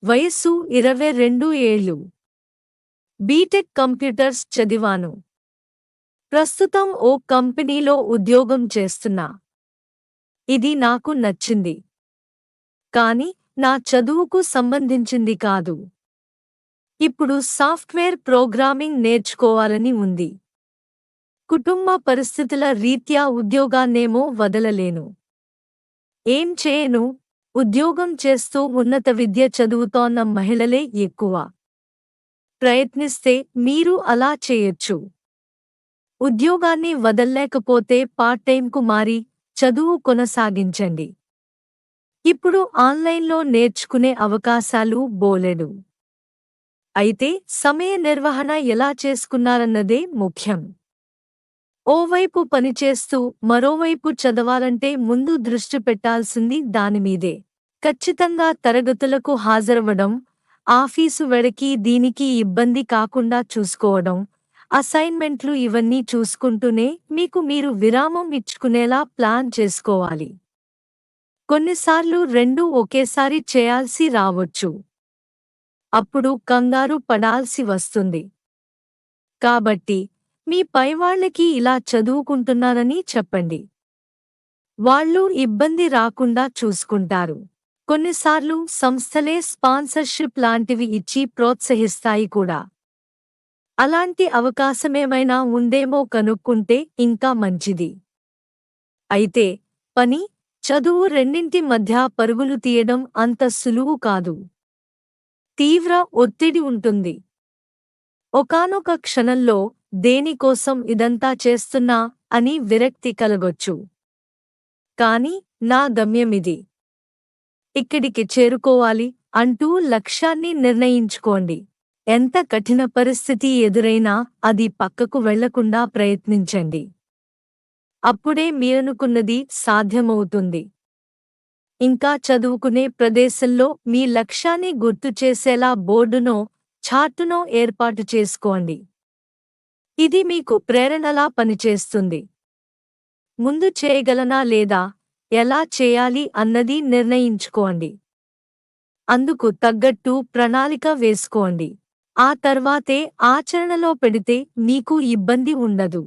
వయస్సు 22 ఏళ్లు. BTech computers చదివాను. ప్రస్తుతం ఓ కంపెనీలో ఉద్యోగం చేస్తున్నా. ఇది నాకు నచ్చింది. కానీ నా చదువుకు సంబంధించింది కాదు. ఇప్పుడు సాఫ్ట్వేర్ ప్రోగ్రామింగ్ నేర్చుకోవాలని ఉంది. కుటుంబ పరిస్థితుల రీత్యా ఉద్యోగాన్నేమో వదలలేను. ఏం చేయను? ఉద్యోగం చేస్తూ ఉన్నత విద్య చదువుతోన్న మహిళలే ఎక్కువ. ప్రయత్నిస్తే మీరు అలా చేయొచ్చు. ఉద్యోగాన్ని వదల్లేకపోతే పార్ట్ టైంకు మారి చదువు కొనసాగించండి. ఇప్పుడు ఆన్లైన్లో నేర్చుకునే అవకాశాలు బోలెడు. అయితే సమయ నిర్వహణ ఎలా చేసుకున్నారన్నదే ముఖ్యం. ఓవైపు పనిచేస్తూ మరోవైపు చదవాలంటే ముందు దృష్టి పెట్టాల్సింది దానిమీదే. ఖచ్చితంగా తరగతులకు హాజరవ్వడం, ఆఫీసు వెడకి దీనికి ఇబ్బంది కాకుండా చూసుకోవడం, అసైన్మెంట్లు ఇవన్నీ చూసుకుంటూనే మీకు మీరు విరామం ఇచ్చుకునేలా ప్లాన్ చేసుకోవాలి. కొన్నిసార్లు రెండూ ఒకేసారి చేయాల్సి రావొచ్చు. అప్పుడు కంగారు పడాల్సి వస్తుంది. కాబట్టి మీ పైవాళ్లకి ఇలా చదువుకుంటున్నానని చెప్పండి. వాళ్ళు ఇబ్బంది రాకుండా చూసుకుంటారు. కొన్నిసార్లు సంస్థలే స్పాన్సర్షిప్ లాంటివి ఇచ్చి ప్రోత్సహిస్తాయి కూడా. అలాంటి అవకాశమేమైనా ఉందేమో కనుక్కుంటే ఇంకా మంచిది. అయితే పని, చదువు రెండింటి మధ్య పరుగులు తీయడం అంత సులువు కాదు. తీవ్ర ఒత్తిడి ఉంటుంది. ఒకానొక క్షణంలో దేనికోసం ఇదంతా చేస్తున్నా అని విరక్తి కలగొచ్చు. కాని నా గమ్యమిది. ఇక్కడికి చేరుకోవాలి అంటూ లక్ష్యాన్ని నిర్ణయించుకోండి. ఎంత కఠిన పరిస్థితి ఎదురైనా అది పక్కకు వెళ్లకుండా ప్రయత్నించండి. అప్పుడే మీరనుకున్నది సాధ్యమవుతుంది. ఇంకా చదువుకునే ప్రదేశంలో మీ లక్ష్యాన్ని గుర్తుచేసేలా బోర్డునో, చార్టునో ఏర్పాటు చేసుకోండి. ఇది మీకు ప్రేరణలా పనిచేస్తుంది. ముందు చేయగలనా లేదా, ఎలా చేయాలి అన్నది నిర్ణయించుకోండి. అందుకు తగ్గట్టు ప్రణాళిక వేసుకోండి. ఆ తర్వాతే ఆచరణలో పెడితే మీకు ఇబ్బంది ఉండదు.